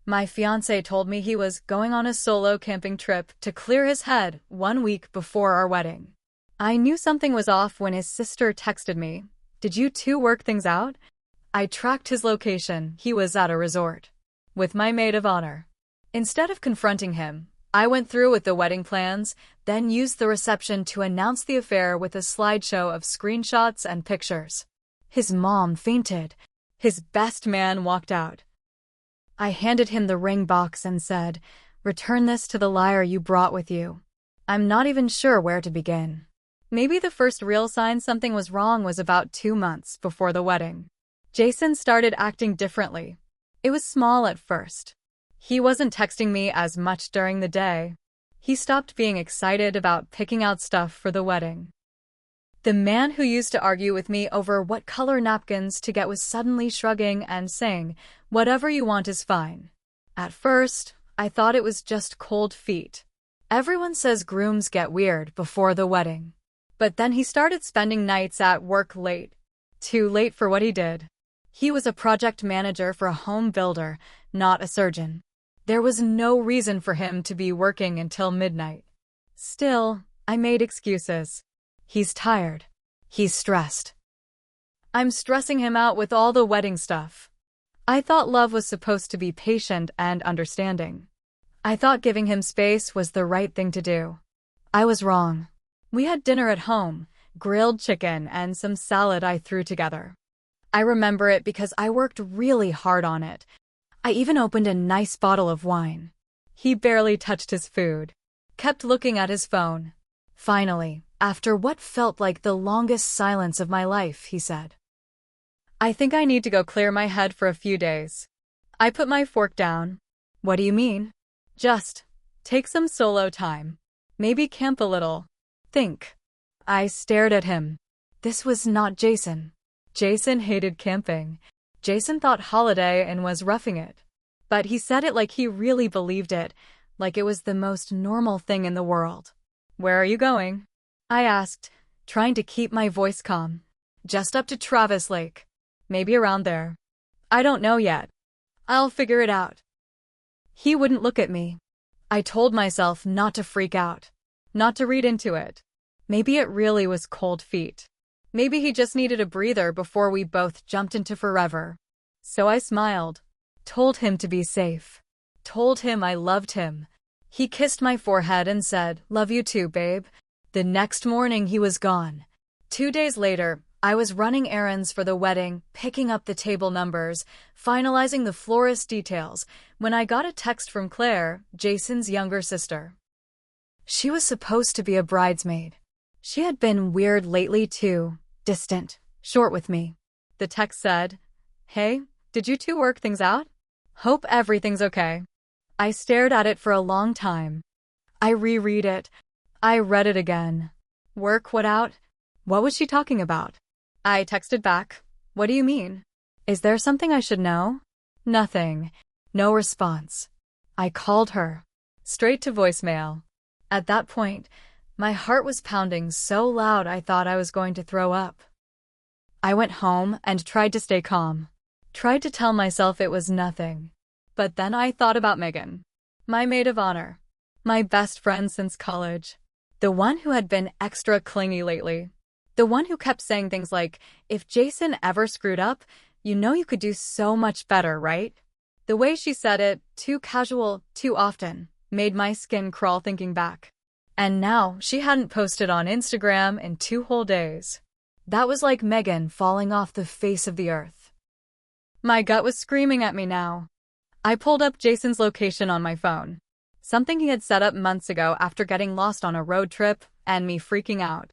My fiancé told me he was going on a solo camping trip to clear his head 1 week before our wedding. I knew something was off when his sister texted me. Did you two work things out? I tracked his location. He was at a resort with my maid of honor. Instead of confronting him, I went through with the wedding plans, then used the reception to announce the affair with a slideshow of screenshots and pictures. His mom fainted. His best man walked out. I handed him the ring box and said, "Return this to the liar you brought with you." I'm not even sure where to begin. Maybe the first real sign something was wrong was about 2 months before the wedding. Jason started acting differently. It was small at first. He wasn't texting me as much during the day. He stopped being excited about picking out stuff for the wedding. The man who used to argue with me over what color napkins to get was suddenly shrugging and saying, "Whatever you want is fine." At first, I thought it was just cold feet. Everyone says grooms get weird before the wedding. But then he started spending nights at work late. Too late for what he did. He was a project manager for a home builder, not a surgeon. There was no reason for him to be working until midnight. Still, I made excuses. He's tired. He's stressed. I'm stressing him out with all the wedding stuff. I thought love was supposed to be patient and understanding. I thought giving him space was the right thing to do. I was wrong. We had dinner at home, grilled chicken and some salad I threw together. I remember it because I worked really hard on it. I even opened a nice bottle of wine. He barely touched his food, kept looking at his phone. Finally, after what felt like the longest silence of my life, he said, "I think I need to go clear my head for a few days." I put my fork down. "What do you mean?" "Just take some solo time. Maybe camp a little. Think." I stared at him. This was not Jason. Jason hated camping. Jason thought holiday and was roughing it. But he said it like he really believed it, like it was the most normal thing in the world. "Where are you going?" I asked, trying to keep my voice calm. "Just up to Travis Lake. Maybe around there. I don't know yet. I'll figure it out." He wouldn't look at me. I told myself not to freak out, not to read into it. Maybe it really was cold feet. Maybe he just needed a breather before we both jumped into forever. So I smiled, told him to be safe, told him I loved him. He kissed my forehead and said, "Love you too, babe." The next morning he was gone. 2 days later, I was running errands for the wedding, picking up the table numbers, finalizing the florist details, when I got a text from Claire, Jason's younger sister. She was supposed to be a bridesmaid. She had been weird lately too, distant, short with me. The text said, "Hey, did you two work things out? Hope everything's okay." I stared at it for a long time. I reread it. I read it again. Work what out? What was she talking about? I texted back, "What do you mean? Is there something I should know?" Nothing. No response. I called her. Straight to voicemail. At that point, my heart was pounding so loud I thought I was going to throw up. I went home and tried to stay calm. Tried to tell myself it was nothing. But then I thought about Megan, my maid of honor, my best friend since college, the one who had been extra clingy lately, the one who kept saying things like, "If Jason ever screwed up, you know you could do so much better, right?" The way she said it, too casual, too often, made my skin crawl thinking back. And now she hadn't posted on Instagram in 2 whole days. That was like Megan falling off the face of the earth. My gut was screaming at me now. I pulled up Jason's location on my phone, something he had set up months ago after getting lost on a road trip and me freaking out.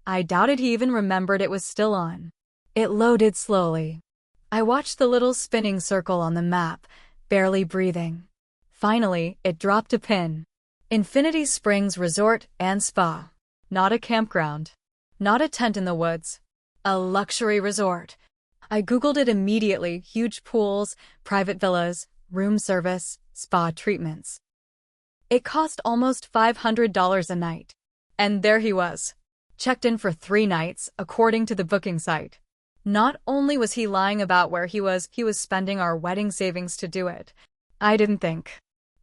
I doubted he even remembered it was still on. It loaded slowly. I watched the little spinning circle on the map, barely breathing. Finally, it dropped a pin. Infinity Springs Resort and Spa. Not a campground. Not a tent in the woods. A luxury resort. I Googled it immediately. Huge pools, private villas, room service, spa treatments. It cost almost $500 a night. And there he was. Checked in for 3 nights, according to the booking site. Not only was he lying about where he was spending our wedding savings to do it, I didn't think.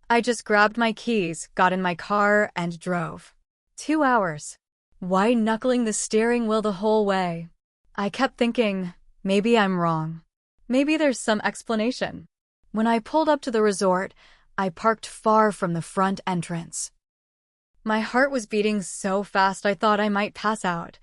I just grabbed my keys, got in my car, and drove. 2 hours. White-knuckling the steering wheel the whole way. I kept thinking, maybe I'm wrong. Maybe there's some explanation. When I pulled up to the resort, I parked far from the front entrance. My heart was beating so fast I thought I might pass out.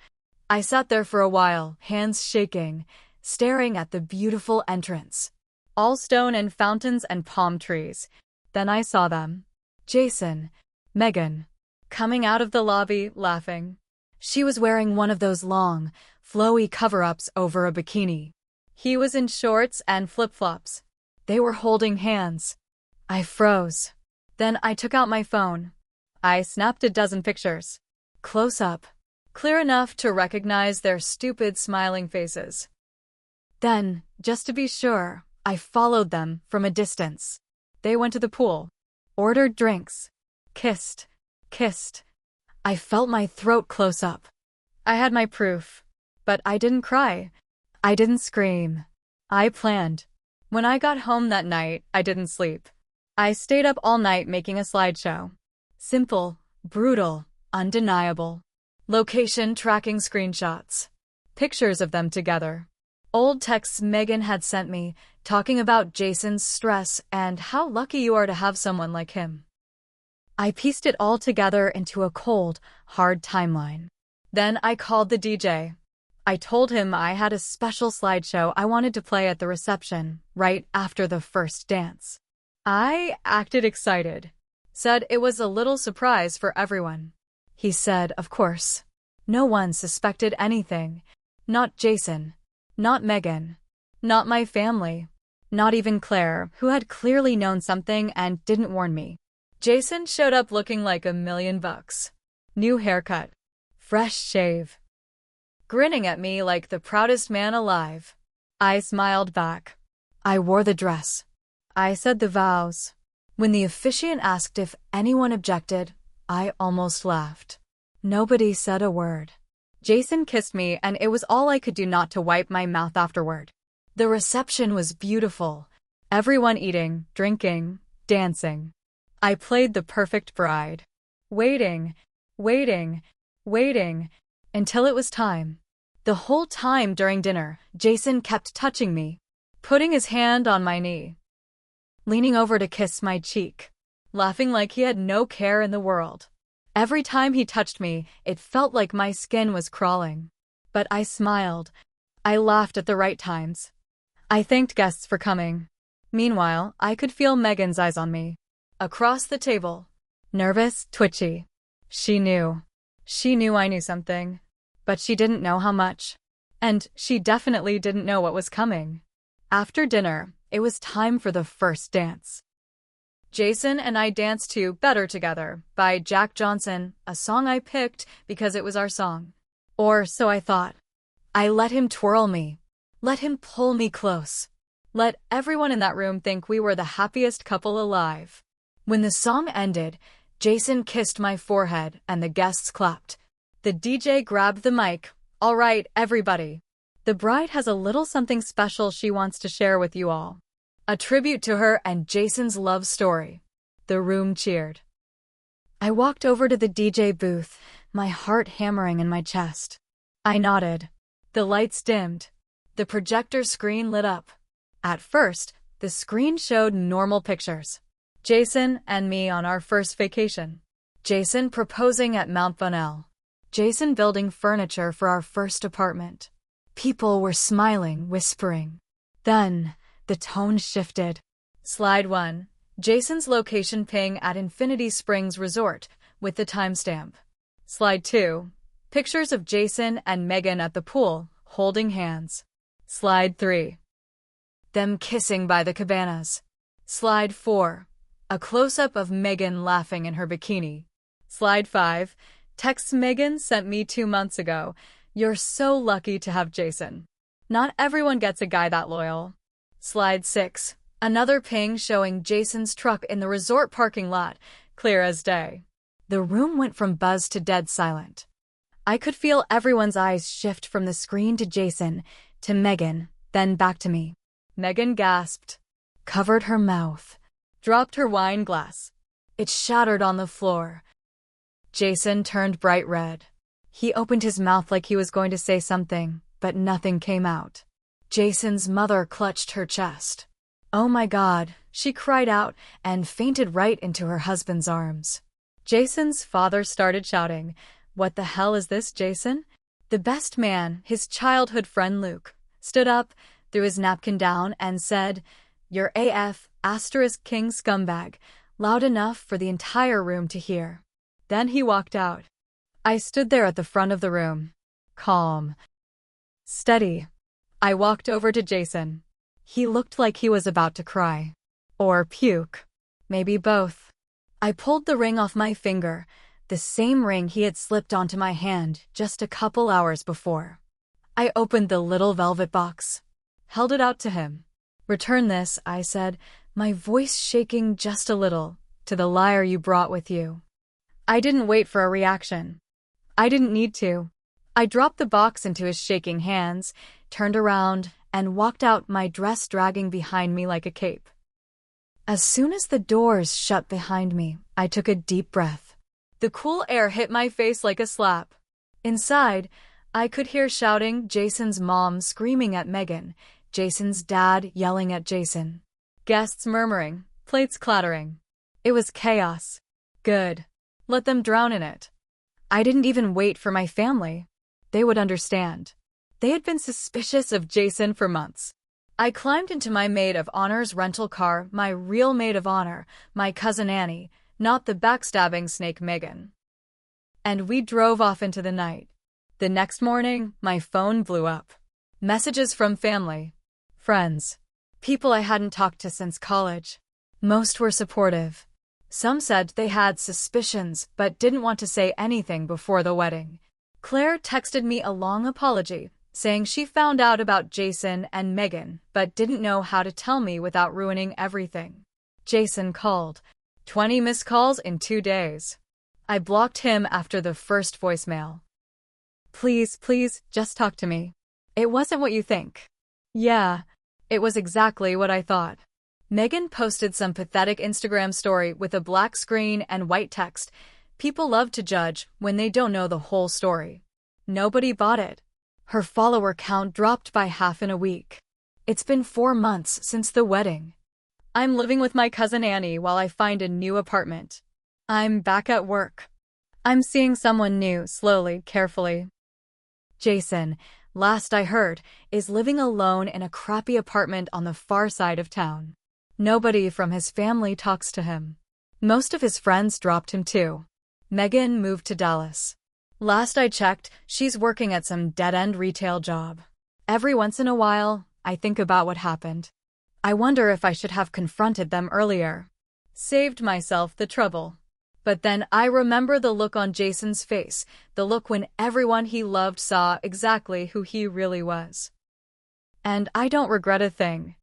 I sat there for a while, hands shaking, staring at the beautiful entrance. All stone and fountains and palm trees. Then I saw them. Jason, Megan, coming out of the lobby, laughing. She was wearing one of those long, flowy cover-ups over a bikini. He was in shorts and flip-flops. They were holding hands. I froze. Then I took out my phone. I snapped a dozen pictures. Close up. Clear enough to recognize their stupid smiling faces. Then, just to be sure, I followed them from a distance. They went to the pool. Ordered drinks. Kissed. I felt my throat close up. I had my proof. But I didn't cry. I didn't scream. I planned. When I got home that night, I didn't sleep. I stayed up all night making a slideshow. Simple, brutal, undeniable. Location tracking screenshots. Pictures of them together. Old texts Megan had sent me, talking about Jason's stress and how lucky you are to have someone like him. I pieced it all together into a cold, hard timeline. Then I called the DJ. I told him I had a special slideshow I wanted to play at the reception, right after the first dance. I acted excited. Said it was a little surprise for everyone. He said, of course. No one suspected anything. Not Jason. Not Megan. Not my family. Not even Claire, who had clearly known something and didn't warn me. Jason showed up looking like $1,000,000. New haircut. Fresh shave. Grinning at me like the proudest man alive. I smiled back. I wore the dress. I said the vows. When the officiant asked if anyone objected, I almost laughed. Nobody said a word. Jason kissed me, and it was all I could do not to wipe my mouth afterward. The reception was beautiful. Everyone eating, drinking, dancing. I played the perfect bride. Waiting, until it was time. The whole time during dinner, Jason kept touching me, putting his hand on my knee, leaning over to kiss my cheek, laughing like he had no care in the world. Every time he touched me, it felt like my skin was crawling. But I smiled. I laughed at the right times. I thanked guests for coming. Meanwhile, I could feel Megan's eyes on me. Across the table. Nervous, twitchy. She knew. She knew I knew something. But she didn't know how much. And she definitely didn't know what was coming. After dinner, it was time for the first dance. Jason and I danced to Better Together by Jack Johnson, a song I picked because it was our song. Or so I thought. I let him twirl me. Let him pull me close. Let everyone in that room think we were the happiest couple alive. When the song ended, Jason kissed my forehead and the guests clapped. The DJ grabbed the mic. All right, everybody. The bride has a little something special she wants to share with you all. A tribute to her and Jason's love story. The room cheered. I walked over to the DJ booth, my heart hammering in my chest. I nodded. The lights dimmed. The projector screen lit up. At first, the screen showed normal pictures. Jason and me on our first vacation. Jason proposing at Mount Bonnell. Jason building furniture for our first apartment. People were smiling, whispering. Then, the tone shifted. Slide 1. Jason's location ping at Infinity Springs Resort, with the timestamp. Slide 2. Pictures of Jason and Megan at the pool, holding hands. Slide 3. Them kissing by the cabanas. Slide 4. A close-up of Megan laughing in her bikini. Slide 5. Text Megan sent me 2 months ago. You're so lucky to have Jason. Not everyone gets a guy that loyal. Slide 6. Another ping showing Jason's truck in the resort parking lot, clear as day. The room went from buzz to dead silent. I could feel everyone's eyes shift from the screen to Jason, to Megan, then back to me. Megan gasped, covered her mouth, dropped her wine glass. It shattered on the floor. Jason turned bright red. He opened his mouth like he was going to say something, but nothing came out. Jason's mother clutched her chest. "Oh my God," she cried out and fainted right into her husband's arms. Jason's father started shouting, "What the hell is this, Jason?" The best man, his childhood friend Luke, stood up, threw his napkin down, and said, "You're AF *king scumbag," loud enough for the entire room to hear. Then he walked out. I stood there at the front of the room, calm, steady. I walked over to Jason. He looked like he was about to cry. Or puke. Maybe both. I pulled the ring off my finger, the same ring he had slipped onto my hand just a couple hours before. I opened the little velvet box, held it out to him. "Return this," I said, my voice shaking just a little, "to the liar you brought with you." I didn't wait for a reaction. I didn't need to. I dropped the box into his shaking hands, turned around, and walked out, my dress dragging behind me like a cape. As soon as the doors shut behind me, I took a deep breath. The cool air hit my face like a slap. Inside, I could hear shouting, Jason's mom screaming at Megan, Jason's dad yelling at Jason. Guests murmuring, plates clattering. It was chaos. Good. Let them drown in it. I didn't even wait for my family. They would understand. They had been suspicious of Jason for months. I climbed into my maid of honor's rental car, my real maid of honor, my cousin Annie, not the backstabbing snake Megan. And we drove off into the night. The next morning, my phone blew up. Messages from family, friends, people I hadn't talked to since college. Most were supportive. Some said they had suspicions but didn't want to say anything before the wedding. Claire texted me a long apology, saying she found out about Jason and Megan but didn't know how to tell me without ruining everything. Jason called. 20 missed calls in 2 days. I blocked him after the first voicemail. Please, just talk to me. It wasn't what you think. Yeah, it was exactly what I thought. Megan posted some pathetic Instagram story with a black screen and white text. People love to judge when they don't know the whole story. Nobody bought it. Her follower count dropped by half in a week. It's been 4 months since the wedding. I'm living with my cousin Annie while I find a new apartment. I'm back at work. I'm seeing someone new, slowly, carefully. Jason, last I heard, is living alone in a crappy apartment on the far side of town. Nobody from his family talks to him. Most of his friends dropped him too. Megan moved to Dallas. Last I checked, she's working at some dead-end retail job. Every once in a while, I think about what happened. I wonder if I should have confronted them earlier. Saved myself the trouble. But then I remember the look on Jason's face, the look when everyone he loved saw exactly who he really was. And I don't regret a thing.